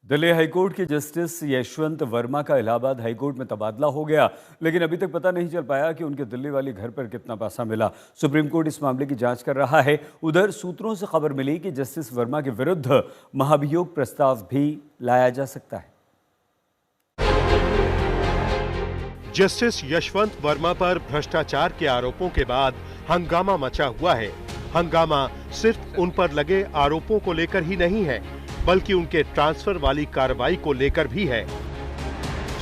Delhi high court के justice Yashwant Verma का Allahabad high court में तबादला हो गया, लेकिन अभी तक पता नहीं चल पाया कि उनके दिल्ली वाली घर पर कितना पैसा मिला। सुप्रीम कोर्ट इस मामले की जांच कर रहा है। उधर सूत्रों से खबर मिली कि जस्टिस वर्मा के विरुद्ध महाभियोग प्रस्ताव भी लाया जा सकता है। जस्टिस यशवंत वर्मा पर भ्रष्टाचार के आरोपों के बाद हंगामा मचा हुआ है। हंगामा सिर्फ उन पर लगे आरोपों को लेकर ही नहीं है, बल्कि उनके ट्रांसफर वाली कार्रवाई को लेकर भी है।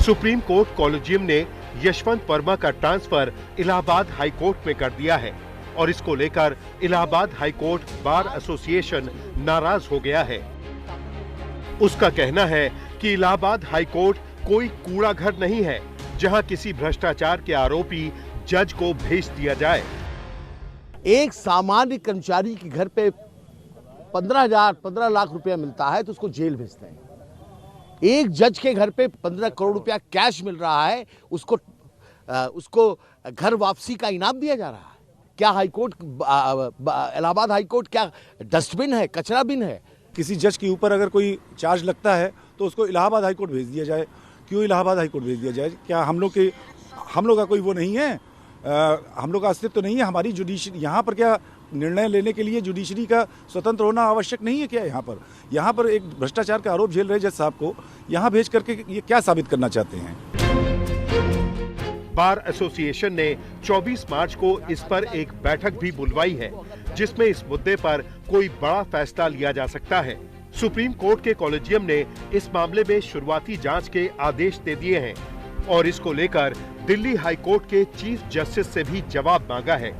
सुप्रीम कोर्ट कॉलेजियम ने यशवंत वर्मा का ट्रांसफर इलाहाबाद हाई कोर्ट में कर दिया है और इसको लेकर Allahabad high court bar association नाराज हो गया है। उसका कहना है कि इलाहाबाद हाई कोर्ट कोई कूड़ा घर नहीं है जहां किसी भ्रष्टाचार के आरोपी जज को भेज दिया जाए। एक सामान्य कर्मचारी के घर पे 15 लाख रुपया मिलता है तो उसको जेल भेजते हैं। एक जज के घर पे 15 करोड़ रुपया कैश मिल रहा है, उसको घर वापसी का इनाम दिया जा रहा है। क्या हाईकोर्ट, इलाहाबाद हाईकोर्ट क्या डस्टबिन है, कचरा बिन है? किसी जज के ऊपर अगर कोई चार्ज लगता है तो उसको इलाहाबाद हाईकोर्ट भेज दिया जाए। क्यों इलाहाबाद हाईकोर्ट भेज दिया जाए? क्या हम लोग का कोई वो नहीं है? हम लोग का अस्तित्व तो नहीं है? हमारी जुडिशरी यहाँ पर क्या निर्णय लेने के लिए जुडिशरी का स्वतंत्र होना आवश्यक नहीं है क्या? यहाँ पर एक भ्रष्टाचार का आरोप झेल रहे जज साहब को यहाँ भेज करके ये क्या साबित करना चाहते हैं? बार एसोसिएशन ने 24 मार्च को इस पर एक बैठक भी बुलवाई है, जिसमें इस मुद्दे पर कोई बड़ा फैसला लिया जा सकता है। सुप्रीम कोर्ट के कॉलेजियम ने इस मामले में शुरुआती जांच के आदेश दे दिए हैं और इसको लेकर दिल्ली हाई कोर्ट के चीफ जस्टिस से भी जवाब मांगा है।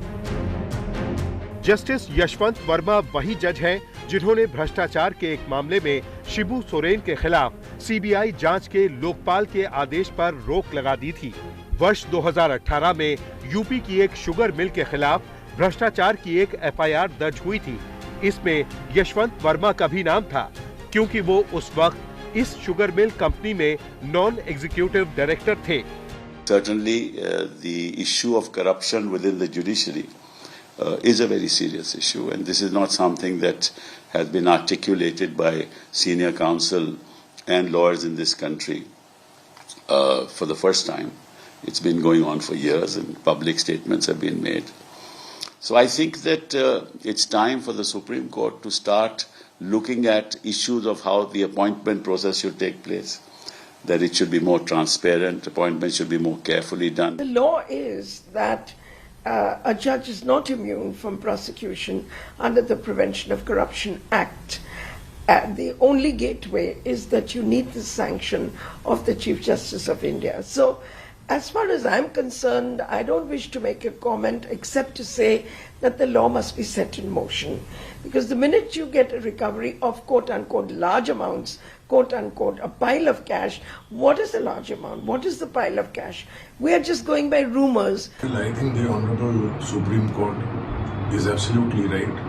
जस्टिस यशवंत वर्मा वही जज हैं जिन्होंने भ्रष्टाचार के एक मामले में शिबू सोरेन के खिलाफ सीबीआई जांच के लोकपाल के आदेश पर रोक लगा दी थी। वर्ष 2018 में यूपी की एक शुगर मिल के खिलाफ भ्रष्टाचार की एक एफआईआर दर्ज हुई थी। इसमें यशवंत वर्मा का भी नाम था, क्योंकि वो उस वक्त इस शुगर मिल कंपनी में नॉन एग्जीक्यूटिव डायरेक्टर थे। Certainly, the issue of corruption within the judiciary is a very serious issue, and this is not something that has been articulated by senior counsel and lawyers in this country for the first time. It's been going on for years, and public statements have been made. So I think that it's time for the Supreme Court to start looking at issues of how the appointment process should take place. That it should be more transparent, appointments should be more carefully done. The law is that a judge is not immune from prosecution under the Prevention of Corruption Act. The only gateway is that you need the sanction of the Chief Justice of India. So, as far as I'm concerned, I don't wish to make a comment except to say that the law must be set in motion. Because the minute you get a recovery of quote-unquote large amounts, quote-unquote a pile of cash, what is a large amount? What is the pile of cash? We are just going by rumors. I think the Honorable Supreme Court is absolutely right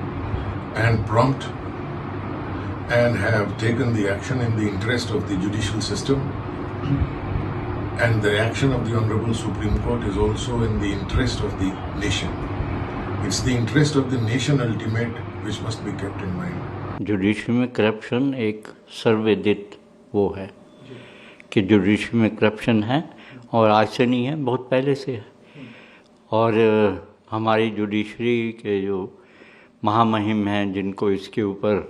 and prompt and have taken the action in the interest of the judicial system. And the action of the Honorable Supreme Court is also in the interest of the nation. It's the interest of the nation ultimate which must be kept in mind. Judiciary में corruption एक सर्वविदित वो है कि judiciary में corruption है और आज से नहीं है, बहुत पहले से है। और हमारी जुडिशरी के जो महामहिम हैं जिनको इसके ऊपर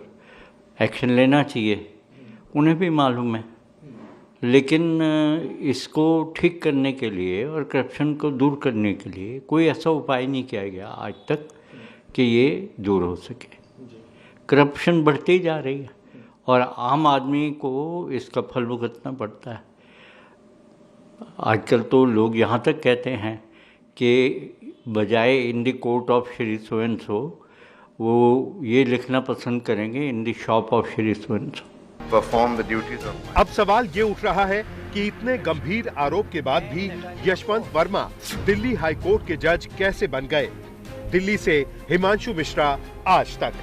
एक्शन लेना चाहिए उन्हें भी मालूम है, लेकिन इसको ठीक करने के लिए और करप्शन को दूर करने के लिए कोई ऐसा उपाय नहीं किया गया आज तक कि ये दूर हो सके। करप्शन बढ़ती ही जा रही है और आम आदमी को इसका फल भुगतना पड़ता है। आजकल तो लोग यहाँ तक कहते हैं कि बजाय in the court of Shri so and so, वो ये लिखना पसंद करेंगे in the shop of Shri so and so. अब सवाल ये उठ रहा है कि इतने गंभीर आरोप के बाद भी यशवंत वर्मा दिल्ली हाई कोर्ट के जज कैसे बन गए। दिल्ली से हिमांशु मिश्रा, आज तक।